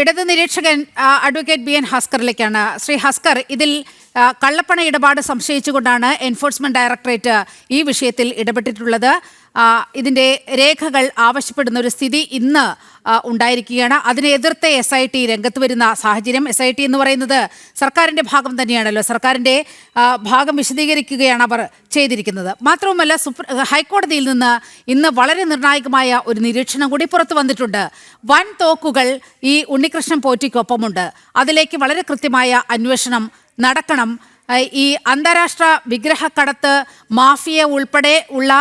ഇടത് നിരീക്ഷകൻ advocate B N ഹസ്കറിലേക്കാണ്. ശ്രീ ഹസ്കർ, ഇതിൽ കള്ളപ്പണ ഇടപാട് സംശയിച്ചുകൊണ്ടാണ് എൻഫോഴ്സ്മെന്റ് ഡയറക്ടറേറ്റ് ഈ വിഷയത്തിൽ ഇടപെട്ടിട്ടുള്ളത്. ഇതിന്റെ രേഖകൾ ആവശ്യപ്പെടുന്ന ഒരു സ്ഥിതി ഇന്ന് ഉണ്ടായിരിക്കുകയാണ്. അതിനെ എതിർത്ത് SIT രംഗത്ത് വരുന്ന സാഹചര്യം. SIT എന്ന് പറയുന്നത് സർക്കാരിന്റെ ഭാഗം തന്നെയാണല്ലോ. സർക്കാരിന്റെ ഭാഗം വിശദീകരിക്കുകയാണ് അവർ ചെയ്തിരിക്കുന്നത്. മാത്രവുമല്ല, ഹൈക്കോടതിയിൽ നിന്ന് ഇന്ന് വളരെ നിർണായകമായ ഒരു നിരീക്ഷണം കൂടി പുറത്തു വന്നിട്ടുണ്ട്. വൻ തോക്കുകൾ ഈ ഉണ്ണികൃഷ്ണൻ പോറ്റിക്കൊപ്പമുണ്ട്. അതിലേക്ക് വളരെ കൃത്യമായ അന്വേഷണം നടക്കണം. ഈ അന്താരാഷ്ട്ര വിഗ്രഹക്കടത്ത് മാഫിയ ഉൾപ്പെടെ ഉള്ള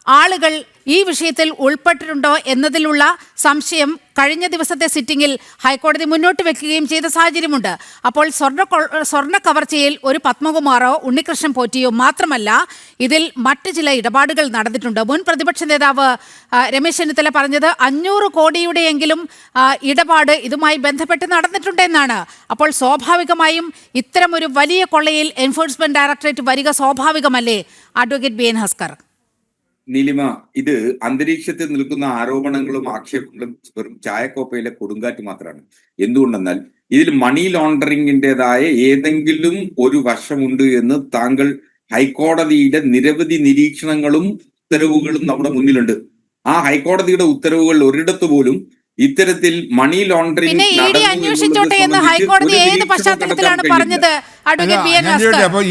ആളുകൾ ഈ വിഷയത്തിൽ ഉൾപ്പെട്ടിട്ടുണ്ടോ എന്നതിലുള്ള സംശയം കഴിഞ്ഞ ദിവസത്തെ സിറ്റിംഗിൽ ഹൈക്കോടതി മുന്നോട്ട് വെക്കുകയും ചെയ്ത സാഹചര്യമുണ്ട്. അപ്പോൾ സ്വർണ്ണ കവർച്ചയിൽ ഒരു പത്മകുമാറോ ഉണ്ണികൃഷ്ണൻ പോറ്റിയോ മാത്രമല്ല, ഇതിൽ മറ്റ് ചില ഇടപാടുകൾ നടന്നിട്ടുണ്ട്. മുൻ പ്രതിപക്ഷ നേതാവ് രമേശ് ചെന്നിത്തല പറഞ്ഞത് 500 കോടിയുടെയെങ്കിലും ഇടപാട് ഇതുമായി ബന്ധപ്പെട്ട് നടന്നിട്ടുണ്ടെന്നാണ്. അപ്പോൾ സ്വാഭാവികമായും ഇത്തരം ഒരു വലിയ കൊള്ളയിൽ എൻഫോഴ്സ്മെന്റ് ഡയറക്ടറേറ്റ് വരിക സ്വാഭാവികമല്ലേ അഡ്വക്കേറ്റ് ബി എൻ ഹസ്കർ? നീലിമ, ഇത് അന്തരീക്ഷത്തിൽ നിൽക്കുന്ന ആരോപണങ്ങളും ആക്ഷേപങ്ങളും വെറും ചായക്കോപ്പയിലെ കൊടുങ്കാറ്റ് മാത്രമാണ്. എന്തുകൊണ്ടെന്നാൽ ഇതിൽ മണി ലോണ്ടറിങ്ങിൻ്റെതായ ഏതെങ്കിലും ഒരു വശമുണ്ട് എന്ന് താങ്കൾ ഹൈക്കോടതിയുടെ നിരവധി നിരീക്ഷണങ്ങളും ഉത്തരവുകളും നമ്മുടെ മുന്നിലുണ്ട്. ആ ഹൈക്കോടതിയുടെ ഉത്തരവുകൾ ഒരിടത്ത് പോലും ഇത്തരത്തിൽ മണി ലോണ്ടറിംഗ്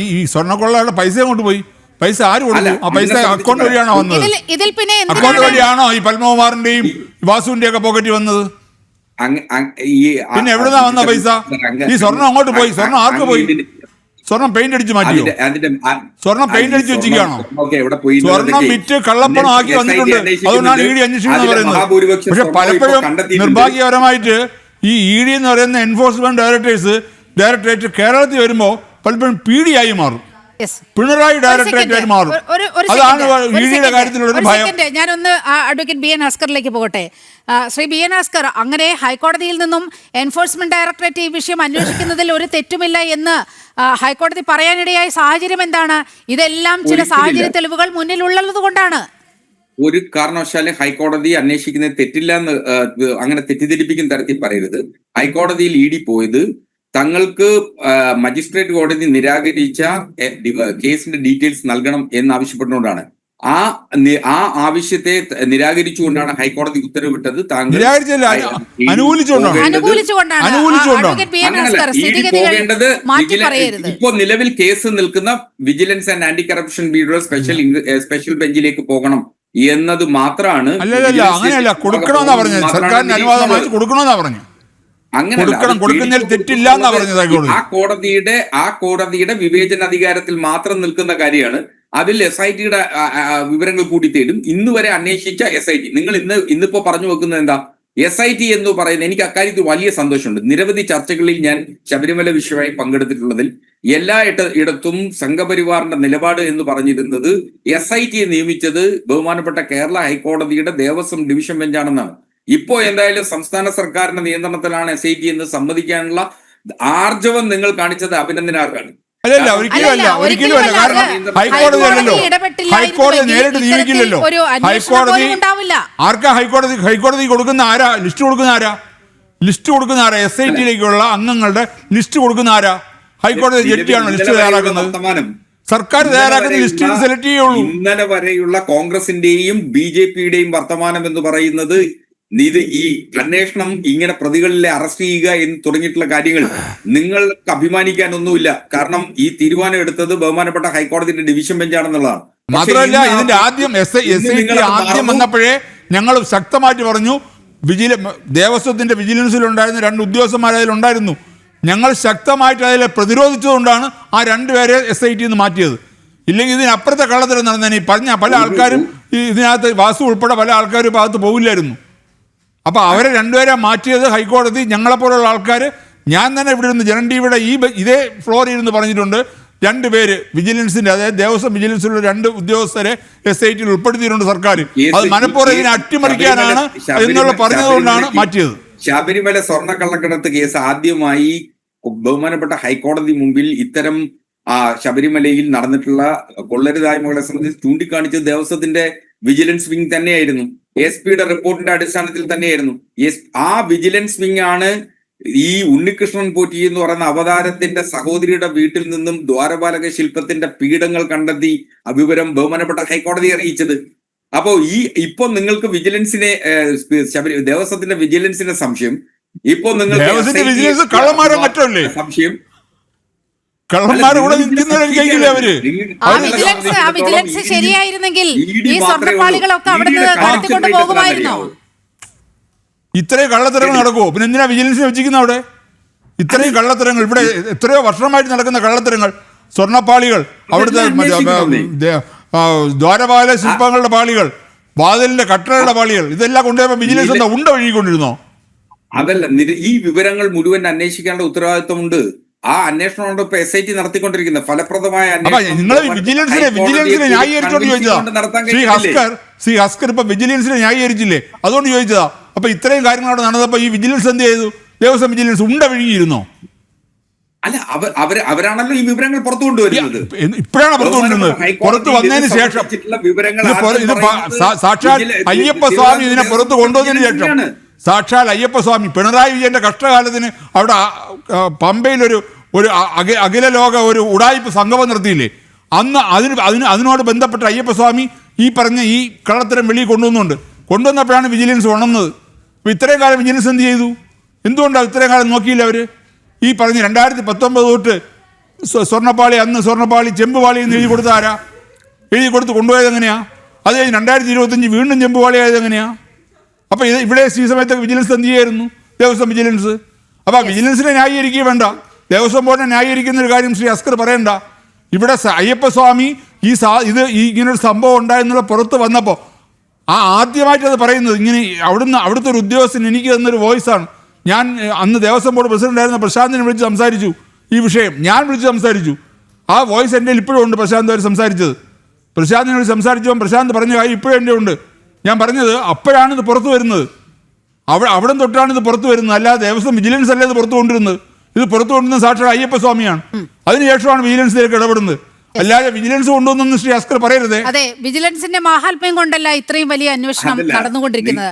ഈ സ്വർണ്ണക്കൊള്ളയുടെ പൈസ കൊണ്ട് പോയി. പൈസ ആര് കൊടുക്കും? ആ പൈസ അക്കൗണ്ട് വഴിയാണോ വന്നത്? അക്കൗണ്ട് വഴിയാണോ ഈ പത്മകുമാറിന്റെയും വാസുവിന്റെ ഒക്കെ പോക്കറ്റിൽ വന്നത്? പിന്നെ എവിടുന്നാ വന്ന പൈസ? ഈ സ്വർണം അങ്ങോട്ട് പോയി. സ്വർണം ആർക്ക് പോയി? സ്വർണം പെയിന്റ് അടിച്ച് മാറ്റിയോ? സ്വർണം പെയിന്റ് അടിച്ച് വെച്ചിരിക്കുകയാണോ? സ്വർണം വിറ്റ് കള്ളപ്പണം ആക്കി വന്നിട്ടുണ്ട്. അതുകൊണ്ടാണ് ED അന്വേഷിക്കുന്നത് പറയുന്നത്. പക്ഷെ പലപ്പോഴും നിർഭാഗ്യകരമായിട്ട് ഈ ED എന്ന് പറയുന്ന എൻഫോഴ്സ്മെന്റ് ഡയറക്ടറേറ്റ് കേരളത്തിൽ വരുമ്പോൾ പലപ്പോഴും PD ആയി മാറും. പിണറായി ഡയറക്ടറേറ്റ് മാറും. അതാണ് EDയുടെ കാര്യത്തിലുള്ള ഒരു ഭയം. ഞാനൊന്ന് അഡ്വക്കേറ്റ് ബി എൻ ഹസ്കറിലേക്ക് പോകട്ടെ. ശ്രീ ബി എൻ ഹസ്കർ, അങ്ങനെ ഹൈക്കോടതിയിൽ നിന്നും എൻഫോഴ്സ്മെന്റ് ഡയറക്ടറേറ്റ് ഈ വിഷയം അന്വേഷിക്കുന്നതിൽ ഒരു തെറ്റുമില്ല എന്ന് ഹൈക്കോടതി പറയാനിടയായ സാഹചര്യം എന്താണ്? ഇതെല്ലാം ചില സാഹചര്യ തെളിവുകൾ മുന്നിലുള്ളത് കൊണ്ടാണ്. ഒരു കാരണവശാലും ഹൈക്കോടതി അന്വേഷിക്കുന്നത് തെറ്റില്ല എന്ന് അങ്ങനെ തെറ്റിദ്ധരിപ്പിക്കുന്ന തരത്തിൽ പറയരുത്. ഹൈക്കോടതിയിൽ ED പോയത് തങ്ങൾക്ക് മജിസ്ട്രേറ്റ് കോടതി നിരാകരിച്ച കേസിന്റെ ഡീറ്റെയിൽസ് നൽകണം എന്നാവശ്യപ്പെട്ടുകൊണ്ടാണ്. ആ ആവശ്യത്തെ നിരാകരിച്ചുകൊണ്ടാണ് ഹൈക്കോടതി ഉത്തരവിട്ടത്. താങ്കൾ പോകേണ്ടത് ഇപ്പോൾ നിലവിൽ കേസ് നിൽക്കുന്ന vigilance and anti corruption bureau special ബെഞ്ചിലേക്ക് പോകണം എന്നത് മാത്രമാണ്. ആ കോടതിയുടെ വിവേചനാധികാരത്തിൽ മാത്രം നിൽക്കുന്ന കാര്യമാണ്. അതിൽ SITയുടെ വിവരങ്ങൾ കൂടി തേടും. ഇന്ന് വരെ അന്വേഷിച്ച SIT നിങ്ങൾ ഇന്നിപ്പോ പറഞ്ഞു വെക്കുന്നത് എന്താ? SIT എന്ന് പറയുന്നത് എനിക്ക് അക്കാര്യത്തിൽ വലിയ സന്തോഷമുണ്ട്. നിരവധി ചർച്ചകളിൽ ഞാൻ ശബരിമല വിഷയമായി പങ്കെടുത്തിട്ടുള്ളതിൽ എല്ലാ ഇടത്തും സംഘപരിവാറിന്റെ നിലപാട് എന്ന് പറഞ്ഞിരുന്നത് SIT നിയമിച്ചത് ബഹുമാനപ്പെട്ട കേരള ഹൈക്കോടതിയുടെ ദേവസ്വം ഡിവിഷൻ ബെഞ്ചാണെന്നാണ്. ഇപ്പോ എന്തായാലും സംസ്ഥാന സർക്കാരിന്റെ നിയന്ത്രണത്തിലാണ് SIT എന്ന് സമ്മതിക്കാനുള്ള ആർജവം നിങ്ങൾ കാണിച്ചത് അഭിനന്ദനാർഹാണ്. ഒരിക്കലുമല്ല. കാരണം ഹൈക്കോടതി നേരിട്ട് നിയമിക്കില്ലല്ലോ. ആർക്കാ ഹൈക്കോടതി കൊടുക്കുന്ന ആരാ? ലിസ്റ്റ് കൊടുക്കുന്ന ആരാ? SITയിലേക്കുള്ള അംഗങ്ങളുടെ ലിസ്റ്റ് കൊടുക്കുന്ന ആരാ? ഹൈക്കോടതി ജഡ്ജിയാണോ ലിസ്റ്റ് തയ്യാറാക്കുന്നത്? സർക്കാർ തയ്യാറാക്കുന്ന ലിസ്റ്റ് സെലക്ട് ചെയ്യുള്ളൂ. ഇന്നലെ വരെയുള്ള കോൺഗ്രസിന്റെയും BJPയുടെയും വർത്തമാനം എന്ന് പറയുന്നത് ഇത് ഈ അന്വേഷണം ഇങ്ങനെ പ്രതികളിലെ അറസ്റ്റ് ചെയ്യുക എന്ന് തുടങ്ങിയിട്ടുള്ള കാര്യങ്ങൾ നിങ്ങൾക്ക് അഭിമാനിക്കാനൊന്നുമില്ല. കാരണം ഈ തീരുമാനം എടുത്തത് ബഹുമാനപ്പെട്ട ഹൈക്കോടതിയുടെ ഡിവിഷൻ ബെഞ്ചാണെന്നുള്ളതാണ്. മാത്രമല്ല, ഇതിന്റെ ആദ്യം ആദ്യം വന്നപ്പോഴേ ഞങ്ങൾ ശക്തമായിട്ട് പറഞ്ഞു, ദേവസ്വത്തിന്റെ വിജിലൻസിലുണ്ടായിരുന്ന 2 ഉദ്യോഗസ്ഥന്മാർ അതിലുണ്ടായിരുന്നു. ഞങ്ങൾ ശക്തമായിട്ട് അതിൽ പ്രതിരോധിച്ചതുകൊണ്ടാണ് ആ 2 പേരെ SIT നിന്ന് മാറ്റിയത്. ഇല്ലെങ്കിൽ ഇതിനപ്പുറത്തെ കള്ളത്തരം നടന്നേനെ. ഈ പറഞ്ഞ പല ആൾക്കാരും ഇതിനകത്ത് വാസു ഉൾപ്പെടെ പല ആൾക്കാരും ഭാഗത്ത് പോകില്ലായിരുന്നു. അപ്പോൾ അവരെ 2 പേരെ മാറ്റിയത് ഹൈക്കോടതി. ഞങ്ങളെപ്പോലുള്ള ആൾക്കാർ, ഞാൻ തന്നെ ഇവിടെ ഇരുന്ന് ജനൻ ടിവിയുടെ ഇതേ ഫ്ലോറിൽ ഇരുന്ന് പറഞ്ഞിട്ടുണ്ട്, 2 പേര് വിജിലൻസിന്റെ, അതായത് ദേവസ്വം വിജിലൻസിലുള്ള 2 ഉദ്യോഗസ്ഥരെ SITയിൽ ഉൾപ്പെടുത്തിയിട്ടുണ്ട് സർക്കാർ. അത് മനഃപൂർവ്വം ഇതിനെ അട്ടിമറിക്കാനാണ് എന്നുള്ള പറഞ്ഞതുകൊണ്ടാണ് മാറ്റിയത്. ശബരിമല സ്വർണ്ണ കള്ളക്കടത്ത് കേസ് ആദ്യമായി ബഹുമാനപ്പെട്ട ഹൈക്കോടതി മുമ്പിൽ ഇത്തരം ശബരിമലയിൽ നടന്നിട്ടുള്ള കൊള്ളരുതായ്മകളെ സംബന്ധിച്ച് ചൂണ്ടിക്കാണിച്ചത് ദേവസ്വത്തിന്റെ വിജിലൻസ് വിങ് തന്നെയായിരുന്നു. SP റിപ്പോർട്ടിന്റെ അടിസ്ഥാനത്തിൽ തന്നെയായിരുന്നു. ആ വിജിലൻസ് വിങ് ആണ് ഈ ഉണ്ണികൃഷ്ണൻ പോറ്റി എന്ന് പറയുന്ന അവതാരത്തിന്റെ സഹോദരിയുടെ വീട്ടിൽ നിന്നും ദ്വാരപാലക ശില്പത്തിന്റെ പീഠങ്ങൾ കണ്ടെത്തി ആ വിവരം ബഹുമാനപ്പെട്ട ഹൈക്കോടതിയെ അറിയിച്ചത്. അപ്പോ ഇപ്പൊ നിങ്ങൾക്ക് വിജിലൻസിനെ ദേവസ്വത്തിന്റെ വിജിലൻസിന്റെ സംശയം, ഇപ്പൊ നിങ്ങൾക്ക് സംശയം വിജിലൻസ് ശരിയായിരുന്നെങ്കിൽ ഈ സ്വർണ്ണപ്പാളികളൊക്കെ അവിടുന്ന് കടത്തിക്കൊണ്ട് പോകുമായിരുന്നോ? ഇത്രയും കള്ളത്തരങ്ങൾ നടക്കുമോ? പിന്നെ എന്തിനാ വിജിലൻസിനെ വെച്ചിരിക്കുന്ന അവിടെ? ഇത്രയും കള്ളത്തരങ്ങൾ ഇവിടെ എത്രയോ വർഷമായിട്ട് നടക്കുന്ന കള്ളത്തരങ്ങൾ, സ്വർണ്ണപ്പാളികൾ, അവിടുത്തെ ദ്വാരപാല ശില്പങ്ങളുടെ പാളികൾ, വാതിലിന്റെ കട്ടകളുടെ പാളികൾ, ഇതെല്ലാം കൊണ്ടുപോയപ്പോ വിജിലൻസ് എന്താ ഉണ്ട ഒഴുകിക്കൊണ്ടിരുന്നോ? അതല്ല, ഈ വിവരങ്ങൾ മുഴുവൻ അന്വേഷിക്കേണ്ട ഉത്തരവാദിത്വമുണ്ട്. ആ അന്വേഷണമാണ് ഇപ്പൊ SIT നടത്തിക്കൊണ്ടിരിക്കുന്നത്. ഫലപ്രദമായ നിങ്ങൾ വിജിലൻസിനെ ന്യായീകരിച്ചോണ്ട് ചോദിച്ചതാ. ശ്രീ ഹസ്കർ ഇപ്പൊ വിജിലൻസിനെ ന്യായീകരിച്ചില്ലേ, അതുകൊണ്ട് ചോദിച്ചതാ. അപ്പൊ ഇത്രയും കാര്യങ്ങളോട് നടന്നപ്പോ ഈ വിജിലൻസ് എന്ത് ചെയ്തു? ദേവസ്വം വിജിലൻസ് ഉണ്ട വിഴുങ്ങിയിരുന്നോ? അല്ല, അവരാണല്ലോ ഈ വിവരങ്ങൾ പുറത്തു കൊണ്ടുവരുന്നത്. ഇപ്പോഴാണ് പുറത്തു കൊണ്ടുവരുന്നത്. പുറത്ത് വന്നതിന് ശേഷം ഇത് സാക്ഷാൽ അയ്യപ്പസ്വാമി ഇതിനെ പുറത്ത് കൊണ്ടുവന്നതിന് ശേഷം, സാക്ഷാൽ അയ്യപ്പസ്വാമി പിണറായി വിജയന്റെ കഷ്ടകാലത്തിന് അവിടെ പമ്പയിലൊരു അഖില ലോക ഒരു ഉടായിപ്പ് സംഗമം നടത്തിയില്ലേ, അന്ന് അതിനോട് ബന്ധപ്പെട്ട അയ്യപ്പസ്വാമി ഈ പറഞ്ഞ ഈ കള്ളത്തരം വെളിയിൽ കൊണ്ടുവന്നപ്പോഴാണ് വിജിലൻസ് ഉണർന്നത്. അപ്പോൾ ഇത്രയും കാലം വിജിലൻസ് എന്ത് ചെയ്തു? എന്തുകൊണ്ടാണ് ഇത്രയും കാലം നോക്കിയില്ല അവർ? ഈ പറഞ്ഞ് 2019 തൊട്ട് സ്വർണ്ണപ്പാളി, അന്ന് സ്വർണ്ണപ്പാളി ചെമ്പുപാളി എന്ന് എഴുതി കൊടുത്ത ആരാ? എഴുതി കൊടുത്ത് കൊണ്ടുപോയത് എങ്ങനെയാ? അത് കഴിഞ്ഞ് 2025 വീണ്ടും ചെമ്പുപാളി ആയത് എങ്ങനെയാ? അപ്പോൾ ഇവിടെ ഈ സമയത്തൊക്കെ വിജിലൻസ് എന്ത് ചെയ്യായിരുന്നു? ദേവസ്വം വിജിലൻസ്. അപ്പോൾ വിജിലൻസിനെ ന്യായീകരിക്കുക വേണ്ട, ദേവസ്വം ബോർഡിനെ ന്യായീകരിക്കുന്ന ഒരു കാര്യം ശ്രീ അസ്കർ പറയണ്ട. ഇവിടെ അയ്യപ്പസ്വാമി ഇങ്ങനൊരു സംഭവം ഉണ്ടായെന്നുള്ള പുറത്ത് വന്നപ്പോൾ ആദ്യമായിട്ട് അത് പറയുന്നത് ഇങ്ങനെ അവിടുത്തെ ഒരു ഉദ്യോഗസ്ഥൻ എനിക്ക് തന്നൊരു വോയിസാണ്. ഞാൻ അന്ന് ദേവസ്വം ബോർഡ് പ്രസിഡന്റായിരുന്ന പ്രശാന്തിനെ വിളിച്ച് സംസാരിച്ചു ഈ വിഷയം, ഞാൻ വിളിച്ച് സംസാരിച്ചു. ആ വോയിസ് എൻ്റെ ഇപ്പോഴും ഉണ്ട്. പ്രശാന്ത് അവർ സംസാരിച്ചത്, പ്രശാന്തിനോട് സംസാരിച്ചപ്പോൾ പ്രശാന്ത് പറഞ്ഞ കാര്യം ഇപ്പോഴും എൻ്റെ ഉണ്ട്. ഞാൻ പറഞ്ഞത് അപ്പോഴാണ് ഇത് പുറത്തു വരുന്നത്, അവിടെ തൊട്ടാണ് ഇത് പുറത്തു വരുന്നത്, അല്ലാതെ ദേവസ്വം വിജിലൻസ് അല്ല ഇത് പുറത്തു കൊണ്ടിരുന്നത്. ഇത് പുറത്തു കൊണ്ടുവരുന്ന സാക്ഷാൽ അയ്യപ്പസ്വാമിയാണ്. അതിനുശേഷമാണ് വിജിലൻസിലേക്ക് ഇടപെടുന്നത്, അല്ലാതെ വിജിലൻസ് കൊണ്ടുവന്നു ശ്രീ അസ്കർ പറയരുതേ. അതെ, വിജിലൻസിന്റെ മാഹാത്മ്യം കൊണ്ടല്ല ഇത്രയും വലിയ അന്വേഷണം നടന്നുകൊണ്ടിരിക്കുന്നത്.